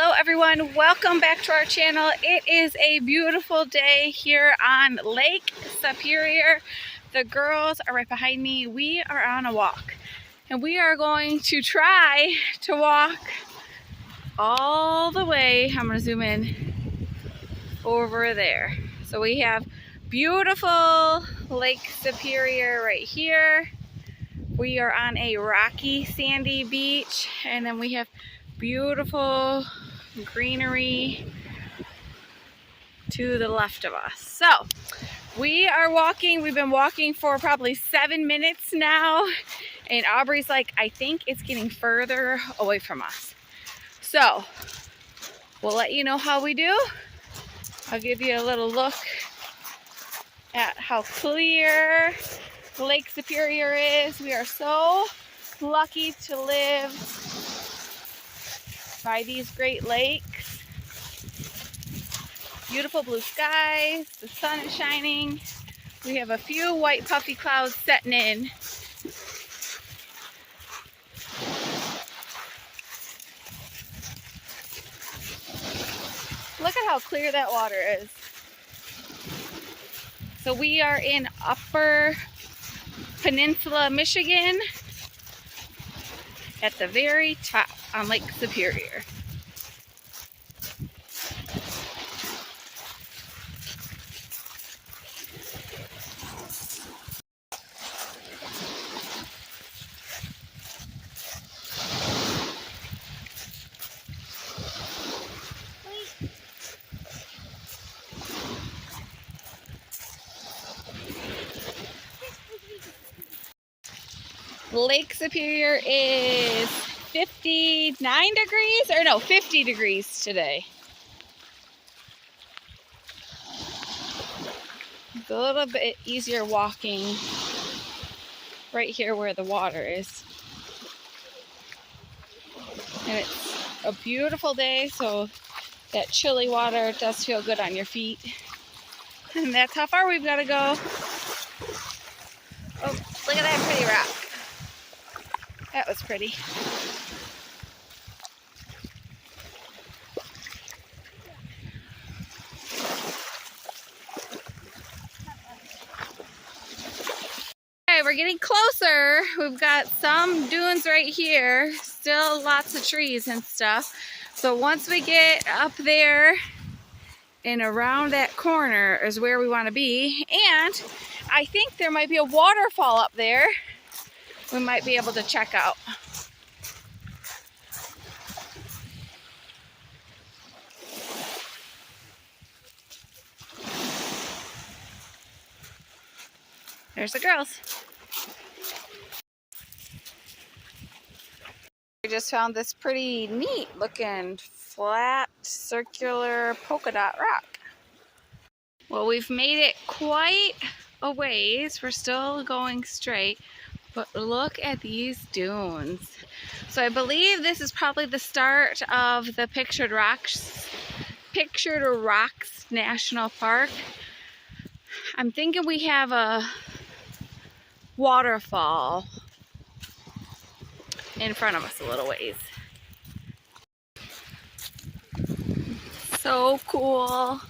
Hello everyone, welcome back to our channel. It is a beautiful day here on Lake Superior. The girls are right behind me. We are on a walk and we are going to try to walk all the way, I'm going to zoom in, over there. So we have beautiful Lake Superior right here. We are on a rocky sandy beach and then we have beautiful greenery to the left of us. So we are walking. We've been walking for probably 7 minutes now, and Aubrey's like, I think it's getting further away from us. So we'll let you know how we do. I'll give you a little look at how clear Lake Superior is. We are so lucky to live by these Great Lakes. Beautiful blue skies, the sun is shining. We have a few white puffy clouds setting in. Look at how clear that water is. So we are in Upper Peninsula, Michigan, at the very top on Lake Superior. Lake Superior is 59 degrees, or no, 50 degrees today. It's a little bit easier walking right here where the water is. And it's a beautiful day, so that chilly water does feel good on your feet. And that's how far we've got to go. Oh, look at that pretty rock. That was pretty. Okay, we're getting closer. We've got some dunes right here. Still lots of trees and stuff. So once we get up there and around that corner is where we want to be. And I think there might be a waterfall up there we might be able to check out. There's the girls. We just found this pretty neat looking flat circular polka dot rock. Well, we've made it quite a ways. We're still going straight, but look at these dunes. So I believe this is probably the start of the Pictured Rocks National Park. I'm thinking we have a waterfall in front of us a little ways. So cool.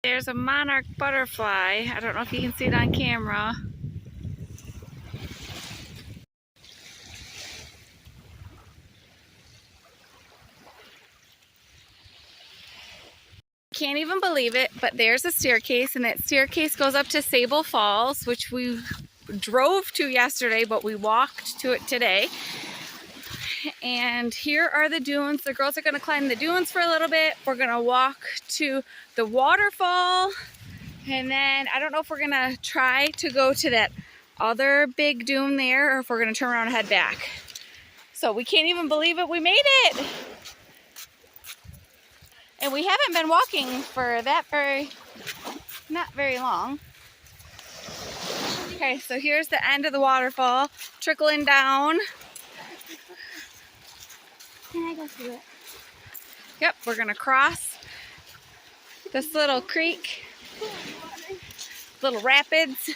There's a monarch butterfly. I don't know if you can see it on camera. Can't even believe it, but there's a staircase, and that staircase goes up to Sable Falls, which we drove to yesterday, but we walked to it today. And here are the dunes. The girls are going to climb the dunes for a little bit. We're going to walk to the waterfall, and then I don't know if we're going to try to go to that other big dune there, or if we're going to turn around and head back. So we can't even believe it. We made it! And we haven't been walking for not very long. Okay, so here's the end of the waterfall, trickling down Yep, we're gonna cross this little creek, little rapids.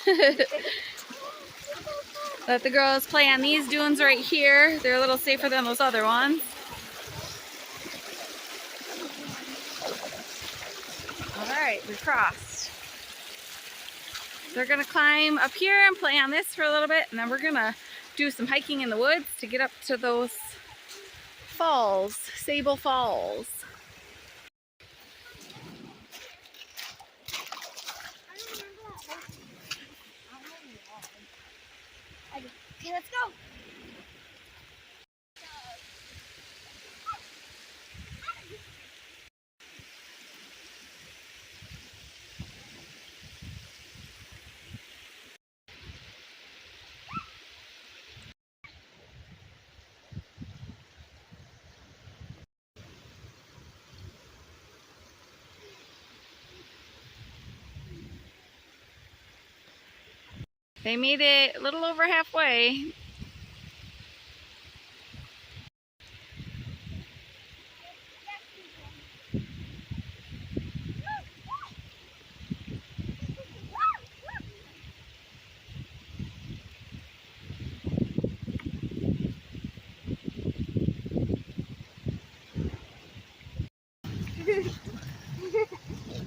Let the girls play on these dunes right here. They're a little safer than those other ones. All right, we crossed. They're gonna climb up here and play on this for a little bit, and then we're gonna do some hiking in the woods to get up to those falls, Sable Falls. Okay, let's go. They made it a little over halfway.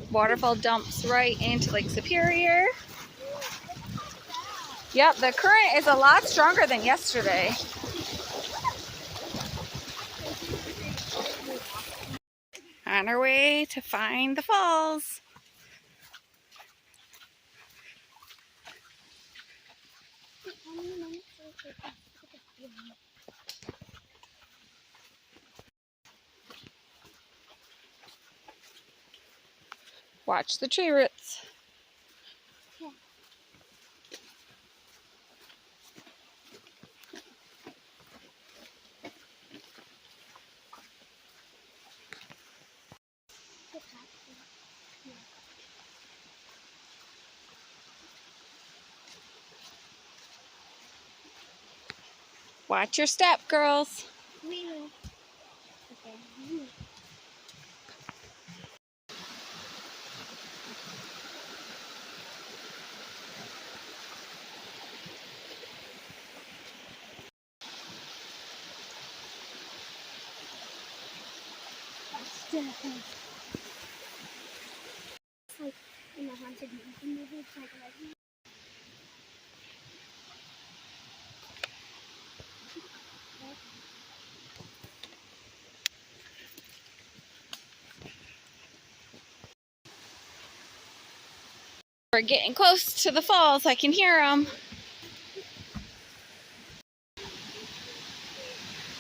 Waterfall dumps right into Lake Superior. Yep, the current is a lot stronger than yesterday. On our way to find the falls. Watch the tree roots. Watch your step, girls. It's like in the haunted movie, it's like We're getting close to the falls. I can hear them.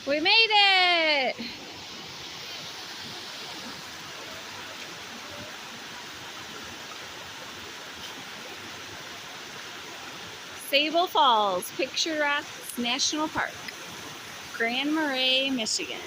We made it! Sable Falls, Picture Rocks National Park, Grand Marais, Michigan.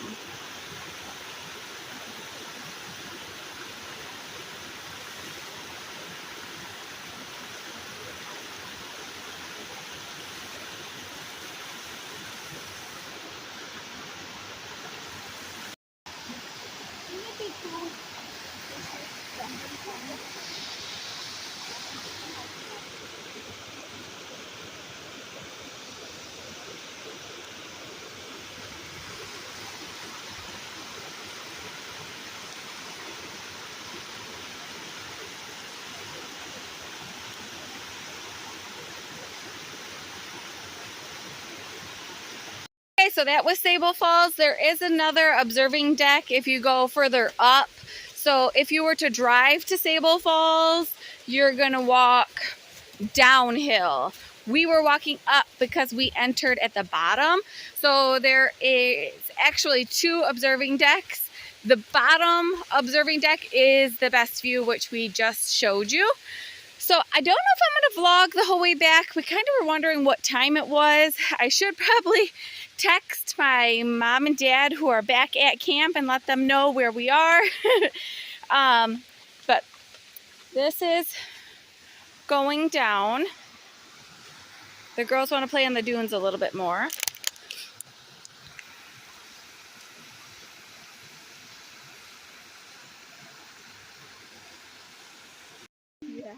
Okay, so that was Sable Falls. There is another observing deck if you go further up. So if you were to drive to Sable Falls, you're gonna walk downhill. We were walking up because we entered at the bottom. So there is actually two observing decks. The bottom observing deck is the best view, which we just showed you. So I don't know if I'm gonna vlog the whole way back. We kind of were wondering what time it was. I should probably text my mom and dad who are back at camp and let them know where we are. But this is going down. The girls want to play on the dunes a little bit more. Yeah.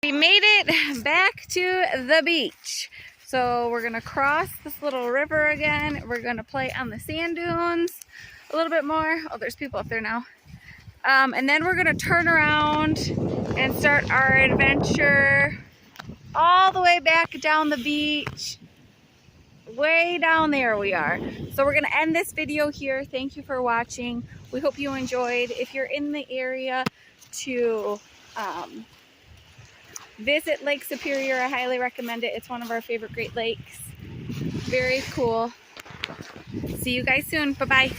We made it back to the beach. So we're gonna cross this little river again. We're gonna play on the sand dunes a little bit more. Oh, there's people up there now. And then we're gonna turn around and start our adventure all the way back down the beach. Way down there we are. So we're gonna end this video here. Thank you for watching. We hope you enjoyed. If you're in the area to visit Lake Superior, I highly recommend it. It's one of our favorite Great Lakes. Very cool. See you guys soon. Bye-bye.